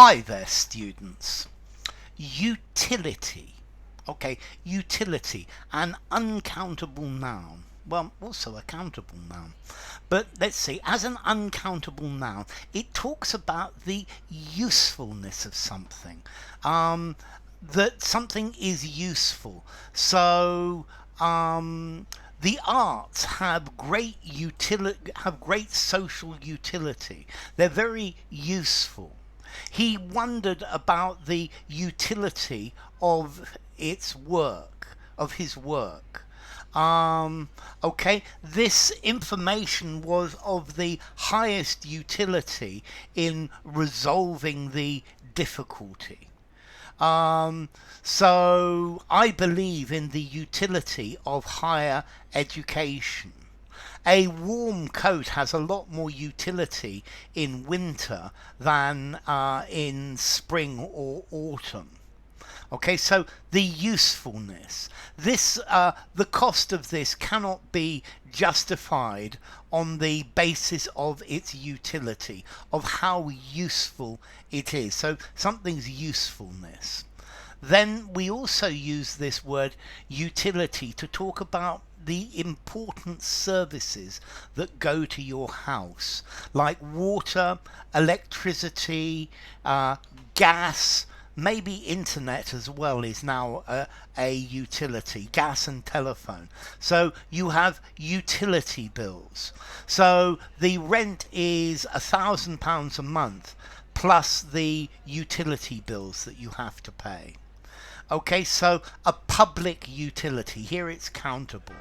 Hi there, students. Utility. Okay, utility, an uncountable noun. Well, also a countable noun. But let's see, as an uncountable noun, it talks about the usefulness of something. That something is useful. So, the arts have have great social utility. They're very useful. He wondered about the utility of its work, of his work. Okay, this information was of the highest utility in resolving the difficulty. So I believe in the utility of higher education. A warm coat has a lot more utility in winter than in spring or autumn. Okay, so the usefulness. The cost of this cannot be justified on the basis of its utility, of how useful it is. So something's usefulness. Then we also use this word utility to talk about the important services that go to your house, like water, electricity, gas, maybe internet as well is now a utility, gas and telephone. So you have utility bills. So the rent is £1,000 a month plus the utility bills that you have to pay. Okay, so a public utility, here it's countable.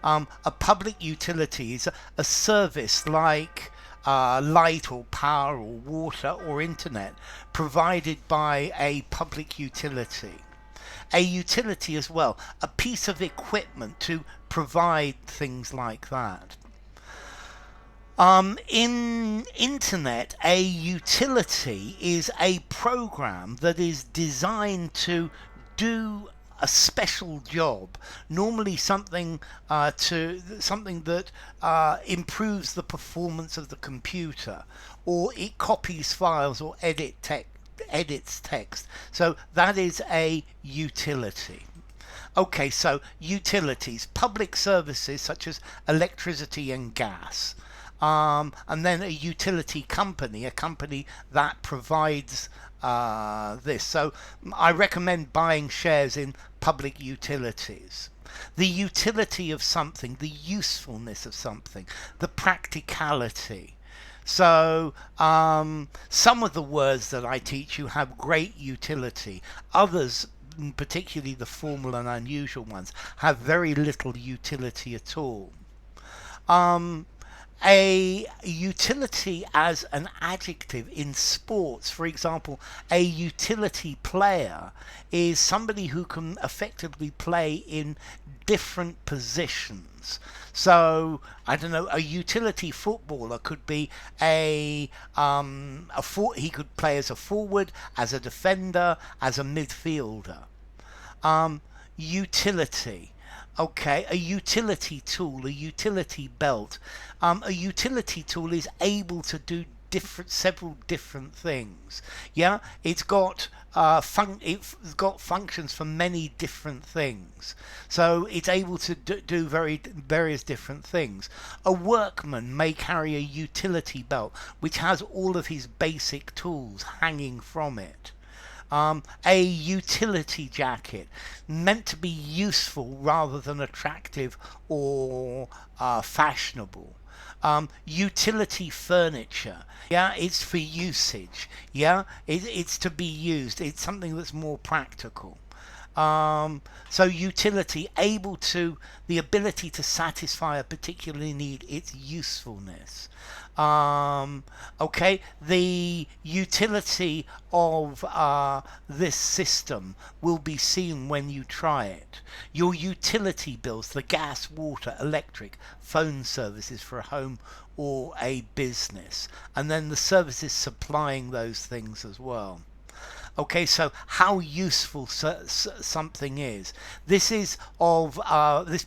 A public utility is a service like light or power or water or internet provided by a public utility. A utility as well, a piece of equipment to provide things like that. In internet, a utility is a program that is designed to do a special job, normally something that improves the performance of the computer, or it copies files or edits text. So that is a utility. Okay, so utilities, public services such as electricity and gas. And then a utility company, a company that provides this. So I recommend buying shares in public utilities. The utility of something, the usefulness of something, the practicality. So some of the words that I teach you have great utility. Others, particularly the formal and unusual ones, have very little utility at all. A utility as an adjective in sports, for example, a utility player is somebody who can effectively play in different positions. So I don't know, a utility footballer could be he could play as a forward, as a defender, as a midfielder. Utility. Okay, a utility tool, a utility belt. A utility tool is able to do several different things. Yeah, it's got functions for many different things. So it's able to do various different things. A workman may carry a utility belt which has all of his basic tools hanging from it. A utility jacket, meant to be useful rather than attractive or fashionable. Utility furniture, yeah, it's for usage, yeah, it's to be used, it's something that's more practical. So utility, the ability to satisfy a particular need, its usefulness. Okay, the utility of this system will be seen when you try it. Your utility bills, the gas, water, electric, phone services for a home or a business, and then the services supplying those things as well. Okay, so how useful something is. This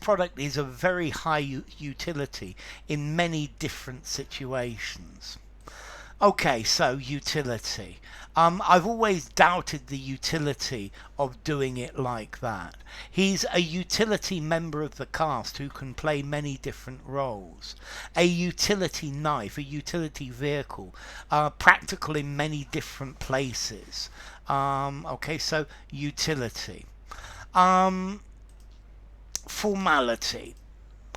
product is of very high utility in many different situations. Okay, so utility. I've always doubted the utility of doing it like that. He's a utility member of the cast who can play many different roles. A utility knife, a utility vehicle, practical in many different places. Okay, so utility. Um, Formality.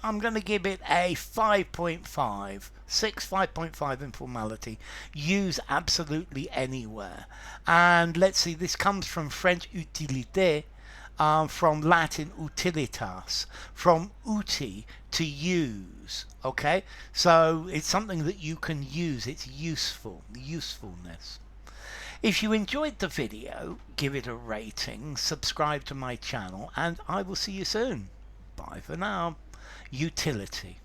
I'm going to give it a 5.5. 5.5 in formality. Use absolutely anywhere. And let's see, this comes from French utilité, from Latin utilitas, from uti, to use. Okay, so it's something that you can use, it's useful, usefulness. If you enjoyed the video, give it a rating, subscribe to my channel, and I will see you soon. Bye for now. Utility.